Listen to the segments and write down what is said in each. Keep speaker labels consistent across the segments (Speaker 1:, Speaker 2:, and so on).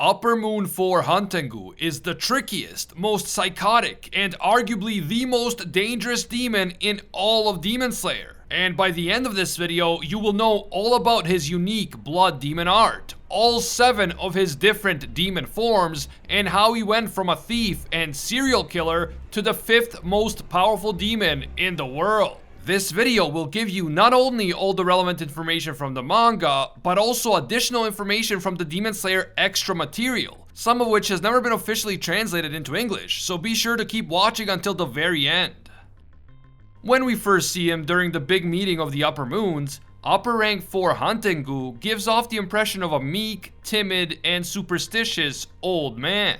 Speaker 1: Upper Moon 4 Hantengu is the trickiest, most psychotic, and arguably the most dangerous demon in all of Demon Slayer. And by the end of this video, you will know all about his unique blood demon art, all 7 of his different demon forms, and how he went from a thief and serial killer to the 5th most powerful demon in the world. This video will give you not only all the relevant information from the manga, but also additional information from the Demon Slayer extra material, some of which has never been officially translated into English, so be sure to keep watching until the very end. When we first see him during the big meeting of the Upper Moons, Upper Rank 4 Hantengu gives off the impression of a meek, timid, and superstitious old man.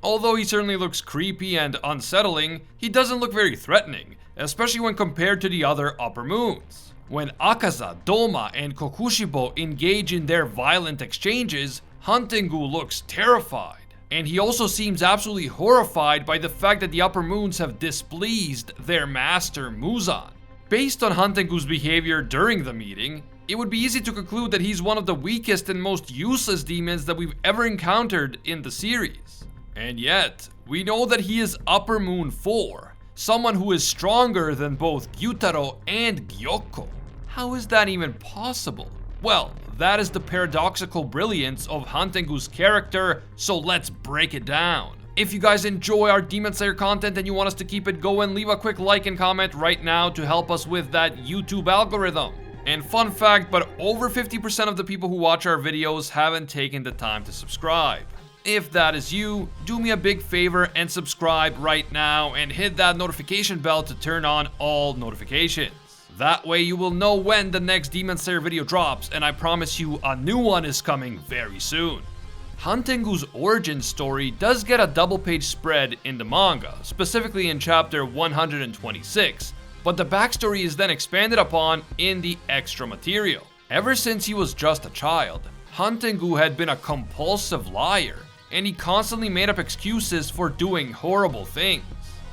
Speaker 1: Although he certainly looks creepy and unsettling, he doesn't look very threatening, especially when compared to the other Upper Moons. When Akaza, Doma, and Kokushibo engage in their violent exchanges, Hantengu looks terrified. And he also seems absolutely horrified by the fact that the Upper Moons have displeased their master Muzan. Based on Hantengu's behavior during the meeting, it would be easy to conclude that he's one of the weakest and most useless demons that we've ever encountered in the series. And yet, we know that he is Upper Moon 4, someone who is stronger than both Gyutaro and Gyokko. How is that even possible? Well, that is the paradoxical brilliance of Hantengu's character, so let's break it down. If you guys enjoy our Demon Slayer content and you want us to keep it going, leave a quick like and comment right now to help us with that YouTube algorithm. And fun fact, but over 50% of the people who watch our videos haven't taken the time to subscribe. If that is you, do me a big favor and subscribe right now and hit that notification bell to turn on all notifications. That way you will know when the next Demon Slayer video drops, and I promise you a new one is coming very soon. Hantengu's origin story does get a double-page spread in the manga, specifically in chapter 126, but the backstory is then expanded upon in the extra material. Ever since he was just a child, Hantengu had been a compulsive liar, and he constantly made up excuses for doing horrible things.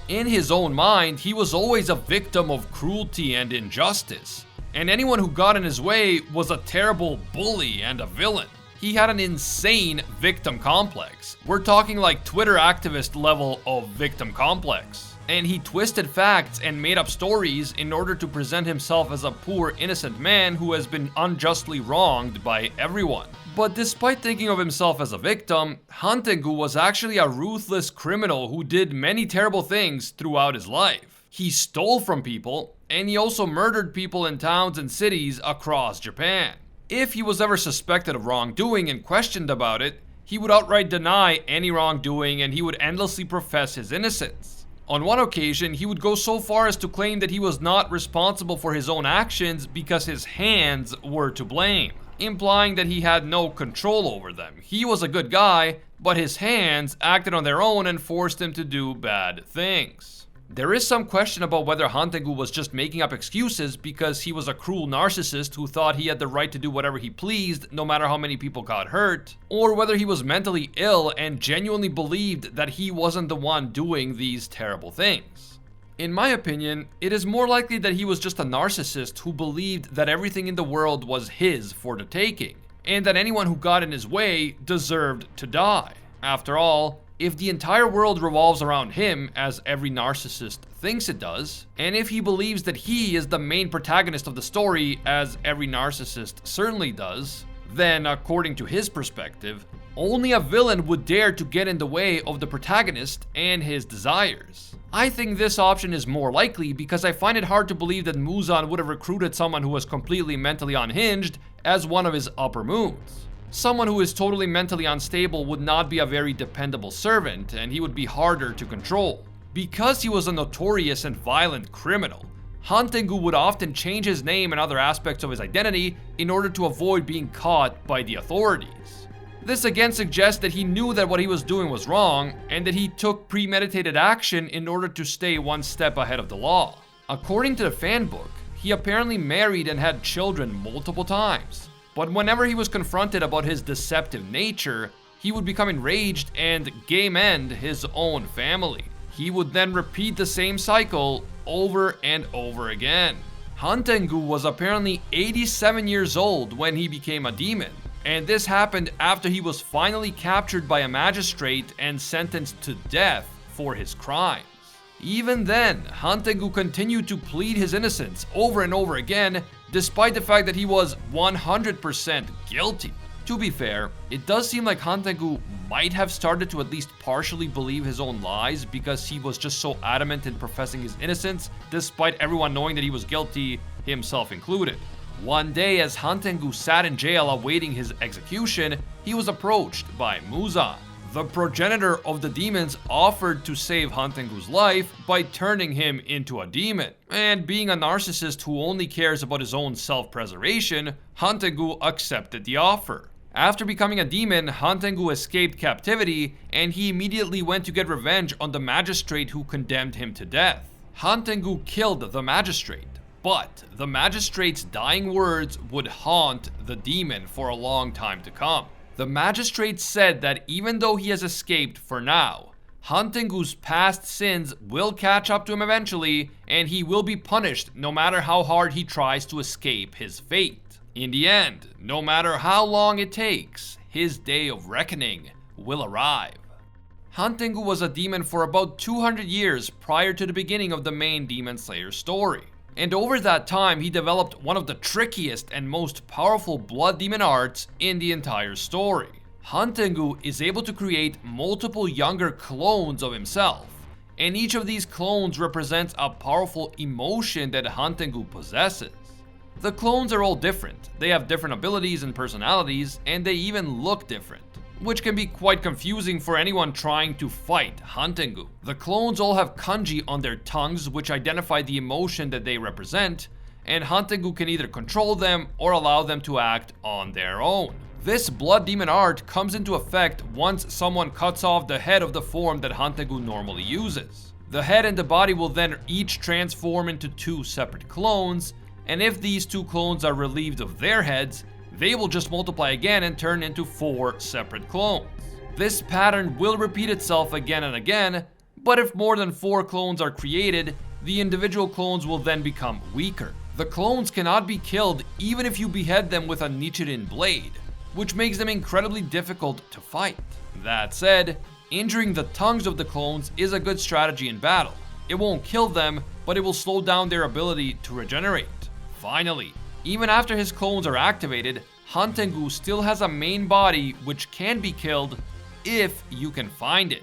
Speaker 1: In his own mind, he was always a victim of cruelty and injustice, and anyone who got in his way was a terrible bully and a villain. He had an insane victim complex. We're talking like Twitter activist level of victim complex. And he twisted facts and made up stories in order to present himself as a poor innocent man who has been unjustly wronged by everyone. But despite thinking of himself as a victim, Hantengu was actually a ruthless criminal who did many terrible things throughout his life. He stole from people, and he also murdered people in towns and cities across Japan. If he was ever suspected of wrongdoing and questioned about it, he would outright deny any wrongdoing and he would endlessly profess his innocence. On one occasion, he would go so far as to claim that he was not responsible for his own actions because his hands were to blame, implying that he had no control over them. He was a good guy, but his hands acted on their own and forced him to do bad things. There is some question about whether Hantengu was just making up excuses because he was a cruel narcissist who thought he had the right to do whatever he pleased, no matter how many people got hurt, or whether he was mentally ill and genuinely believed that he wasn't the one doing these terrible things. In my opinion, it is more likely that he was just a narcissist who believed that everything in the world was his for the taking, and that anyone who got in his way deserved to die. After all, if the entire world revolves around him, as every narcissist thinks it does, and if he believes that he is the main protagonist of the story, as every narcissist certainly does, then according to his perspective, only a villain would dare to get in the way of the protagonist and his desires. I think this option is more likely because I find it hard to believe that Muzan would have recruited someone who was completely mentally unhinged as one of his Upper Moons. Someone who is totally mentally unstable would not be a very dependable servant, and he would be harder to control. Because he was a notorious and violent criminal, Hantengu would often change his name and other aspects of his identity in order to avoid being caught by the authorities. This again suggests that he knew that what he was doing was wrong, and that he took premeditated action in order to stay one step ahead of the law. According to the fanbook, he apparently married and had children multiple times. But whenever he was confronted about his deceptive nature, he would become enraged and game end his own family. He would then repeat the same cycle over and over again. Hantengu was apparently 87 years old when he became a demon, And this happened after he was finally captured by a magistrate and sentenced to death for his crimes. Even then, Hantengu continued to plead his innocence over and over again, despite the fact that he was 100% guilty. To be fair, it does seem like Hantengu might have started to at least partially believe his own lies because he was just so adamant in professing his innocence, despite everyone knowing that he was guilty, himself included. One day, as Hantengu sat in jail awaiting his execution, he was approached by Muzan. The progenitor of the demons offered to save Hantengu's life by turning him into a demon. And being a narcissist who only cares about his own self-preservation, Hantengu accepted the offer. After becoming a demon, Hantengu escaped captivity, and he immediately went to get revenge on the magistrate who condemned him to death. Hantengu killed the magistrate, but the magistrate's dying words would haunt the demon for a long time to come. The magistrate said that even though he has escaped for now, Hantengu's past sins will catch up to him eventually, and he will be punished no matter how hard he tries to escape his fate. In the end, no matter how long it takes, his day of reckoning will arrive. Hantengu was a demon for about 200 years prior to the beginning of the main Demon Slayer story. And over that time, he developed one of the trickiest and most powerful blood demon arts in the entire story. Hantengu is able to create multiple younger clones of himself, and each of these clones represents a powerful emotion that Hantengu possesses. The clones are all different, they have different abilities and personalities, and they even look different, which can be quite confusing for anyone trying to fight Hantengu. The clones all have kanji on their tongues which identify the emotion that they represent, and Hantengu can either control them or allow them to act on their own. This blood demon art comes into effect once someone cuts off the head of the form that Hantengu normally uses. The head and the body will then each transform into two separate clones, and if these two clones are relieved of their heads, they will just multiply again and turn into 4 separate clones. This pattern will repeat itself again and again, but if more than 4 clones are created, the individual clones will then become weaker. The clones cannot be killed even if you behead them with a Nichirin blade, which makes them incredibly difficult to fight. That said, injuring the tongues of the clones is a good strategy in battle. It won't kill them, but it will slow down their ability to regenerate. Finally, even after his clones are activated, Hantengu still has a main body which can be killed if you can find it.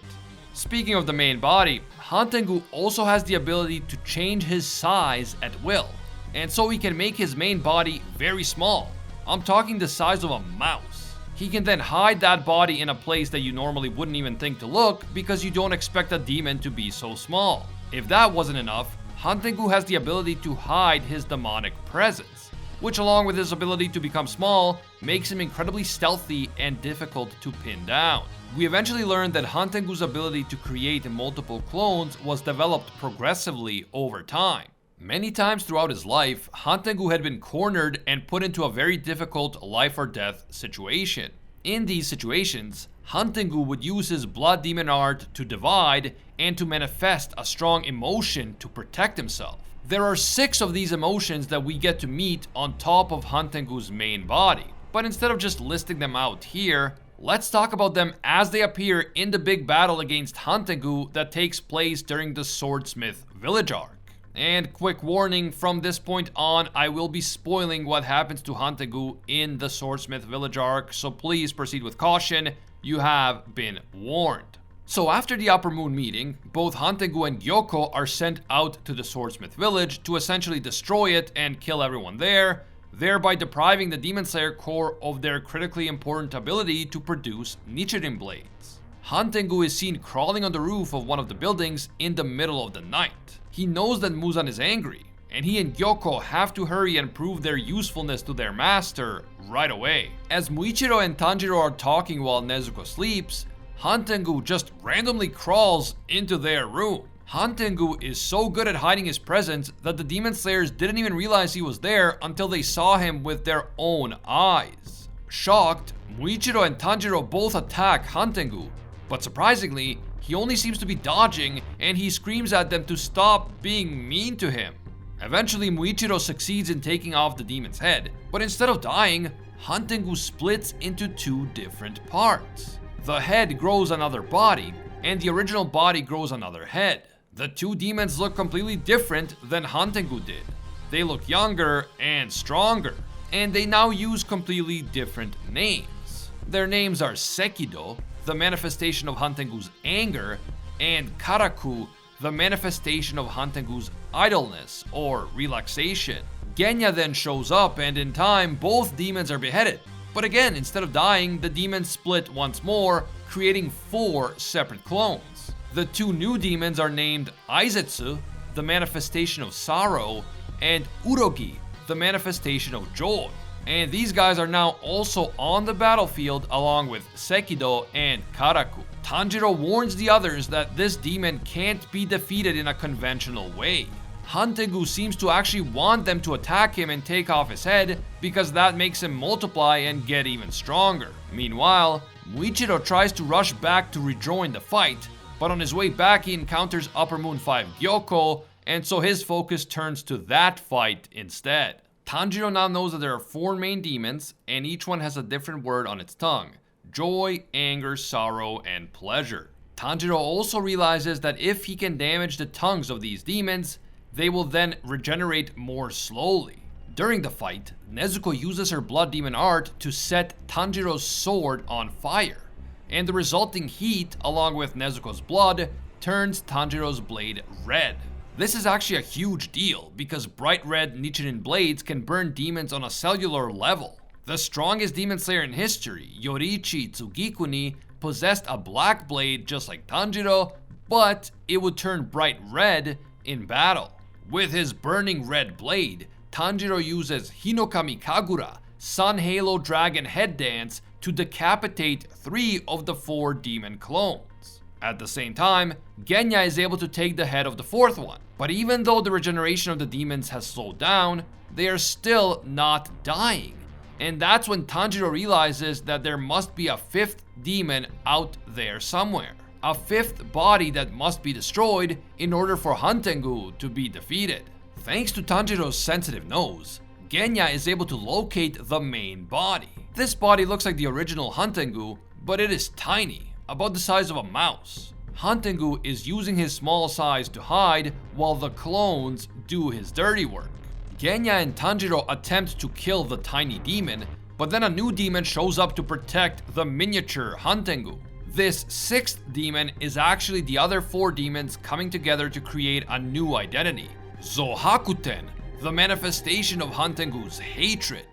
Speaker 1: Speaking of the main body, Hantengu also has the ability to change his size at will, and so he can make his main body very small. I'm talking the size of a mouse. He can then hide that body in a place that you normally wouldn't even think to look because you don't expect a demon to be so small. If that wasn't enough, Hantengu has the ability to hide his demonic presence, which along with his ability to become small, makes him incredibly stealthy and difficult to pin down. We eventually learned that Hantengu's ability to create multiple clones was developed progressively over time. Many times throughout his life, Hantengu had been cornered and put into a very difficult life or death situation. In these situations, Hantengu would use his blood demon art to divide and to manifest a strong emotion to protect himself. There are 6 of these emotions that we get to meet on top of Hantengu's main body, but instead of just listing them out here, let's talk about them as they appear in the big battle against Hantengu that takes place during the Swordsmith village arc. And quick warning, from this point on, I will be spoiling what happens to Hantengu in the Swordsmith village arc, so please proceed with caution, you have been warned. So after the Upper Moon meeting, both Hantengu and Gyoko are sent out to the Swordsmith village to essentially destroy it and kill everyone there, thereby depriving the Demon Slayer Corps of their critically important ability to produce Nichirin blades. Hantengu is seen crawling on the roof of one of the buildings in the middle of the night. He knows that Muzan is angry, and he and Gyoko have to hurry and prove their usefulness to their master right away. As Muichiro and Tanjiro are talking while Nezuko sleeps, Hantengu just randomly crawls into their room. Hantengu is so good at hiding his presence that the Demon Slayers didn't even realize he was there until they saw him with their own eyes. Shocked, Muichiro and Tanjiro both attack Hantengu, but surprisingly, he only seems to be dodging and he screams at them to stop being mean to him. Eventually, Muichiro succeeds in taking off the demon's head, but instead of dying, Hantengu splits into two different parts. The head grows another body, and the original body grows another head. The two demons look completely different than Hantengu did. They look younger and stronger, and they now use completely different names. Their names are Sekido, the manifestation of Hantengu's anger, and Karaku, the manifestation of Hantengu's idleness or relaxation. Genya then shows up, and in time, both demons are beheaded. But again, instead of dying, the demons split once more, creating 4 separate clones. The two new demons are named Aizetsu, the manifestation of sorrow, and Urogi, the manifestation of joy. And these guys are now also on the battlefield along with Sekido and Karaku. Tanjiro warns the others that this demon can't be defeated in a conventional way. Hantengu seems to actually want them to attack him and take off his head because that makes him multiply and get even stronger. Meanwhile, Muichiro tries to rush back to rejoin the fight, but on his way back he encounters Upper Moon 5 Gyoko, and so his focus turns to that fight instead. Tanjiro now knows that there are 4 main demons, and each one has a different word on its tongue: joy, anger, sorrow, and pleasure. Tanjiro also realizes that if he can damage the tongues of these demons, they will then regenerate more slowly. During the fight, Nezuko uses her blood demon art to set Tanjiro's sword on fire, and the resulting heat, along with Nezuko's blood, turns Tanjiro's blade red. This is actually a huge deal, because bright red Nichiren blades can burn demons on a cellular level. The strongest demon slayer in history, Yoriichi Tsugikuni, possessed a black blade just like Tanjiro, but it would turn bright red in battle. With his burning red blade, Tanjiro uses Hinokami Kagura, Sun Halo Dragon Head Dance, to decapitate 3 of the 4 demon clones. At the same time, Genya is able to take the head of the 4th one. But even though the regeneration of the demons has slowed down, they are still not dying. And that's when Tanjiro realizes that there must be a 5th demon out there somewhere. A 5th body that must be destroyed in order for Hantengu to be defeated. Thanks to Tanjiro's sensitive nose, Genya is able to locate the main body. This body looks like the original Hantengu, but it is tiny, about the size of a mouse. Hantengu is using his small size to hide while the clones do his dirty work. Genya and Tanjiro attempt to kill the tiny demon, but then a new demon shows up to protect the miniature Hantengu. This 6th demon is actually the other 4 demons coming together to create a new identity, Zohakuten, the manifestation of Hantengu's hatred.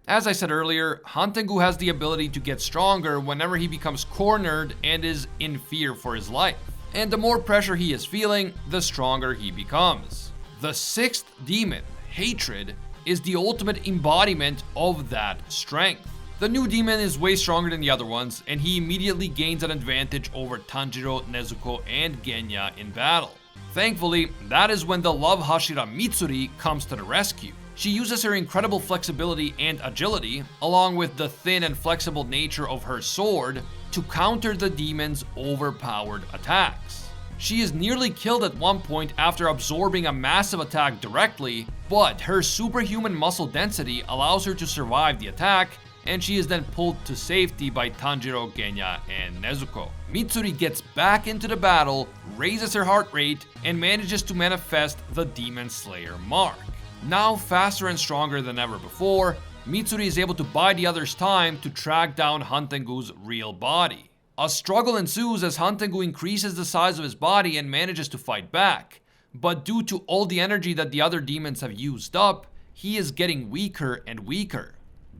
Speaker 1: As I said earlier, Hantengu has the ability to get stronger whenever he becomes cornered and is in fear for his life. And the more pressure he is feeling, the stronger he becomes. The 6th demon, hatred, is the ultimate embodiment of that strength. The new demon is way stronger than the other ones, and he immediately gains an advantage over Tanjiro, Nezuko, and Genya in battle. Thankfully, that is when the love Hashira Mitsuri comes to the rescue. She uses her incredible flexibility and agility, along with the thin and flexible nature of her sword, to counter the demon's overpowered attacks. She is nearly killed at one point after absorbing a massive attack directly, but her superhuman muscle density allows her to survive the attack, and she is then pulled to safety by Tanjiro, Genya, and Nezuko. Mitsuri gets back into the battle, raises her heart rate, and manages to manifest the Demon Slayer mark. Now faster and stronger than ever before, Mitsuri is able to buy the others time to track down Hantengu's real body. A struggle ensues as Hantengu increases the size of his body and manages to fight back, but due to all the energy that the other demons have used up, he is getting weaker and weaker.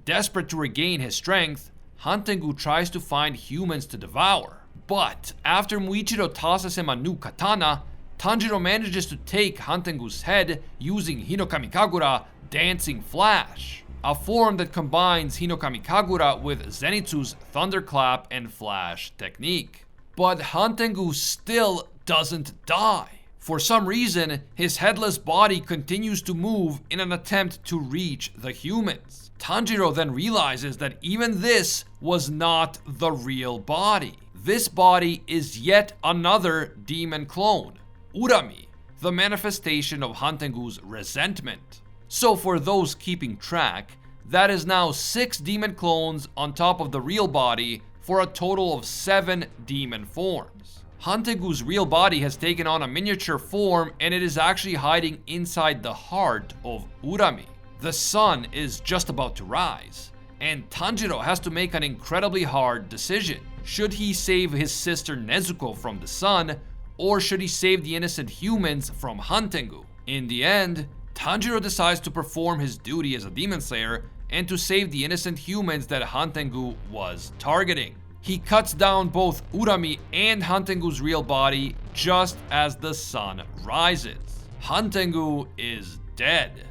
Speaker 1: Desperate to regain his strength, Hantengu tries to find humans to devour. But after Muichiro tosses him a new katana, Tanjiro manages to take Hantengu's head using Hinokami Kagura, Dancing Flash, a form that combines Hinokami Kagura with Zenitsu's Thunderclap and Flash technique. But Hantengu still doesn't die. For some reason, his headless body continues to move in an attempt to reach the humans. Tanjiro then realizes that even this was not the real body. This body is yet another demon clone, Urami, the manifestation of Hantengu's resentment. So for those keeping track, That is now 6 demon clones on top of the real body for a total of 7 demon forms. Hantengu's real body has taken on a miniature form and it is actually hiding inside the heart of Urami. The sun is just about to rise, and Tanjiro has to make an incredibly hard decision. Should he save his sister Nezuko from the sun, or should he save the innocent humans from Hantengu? In the end, Tanjiro decides to perform his duty as a demon slayer and to save the innocent humans that Hantengu was targeting. He cuts down both Urami and Hantengu's real body just as the sun rises. Hantengu is dead.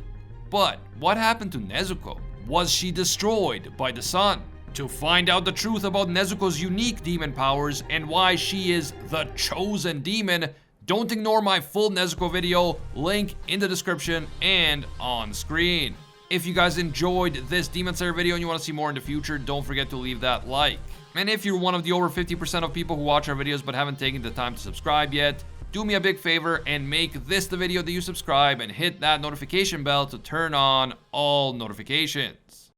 Speaker 1: But what happened to Nezuko? Was she destroyed by the sun? To find out the truth about Nezuko's unique demon powers and why she is the chosen demon, don't ignore my full Nezuko video, link in the description and on screen. If you guys enjoyed this Demon Slayer video and you want to see more in the future, don't forget to leave that like. And if you're one of the over 50% of people who watch our videos but haven't taken the time to subscribe yet, do me a big favor and make this the video that you subscribe and hit that notification bell to turn on all notifications.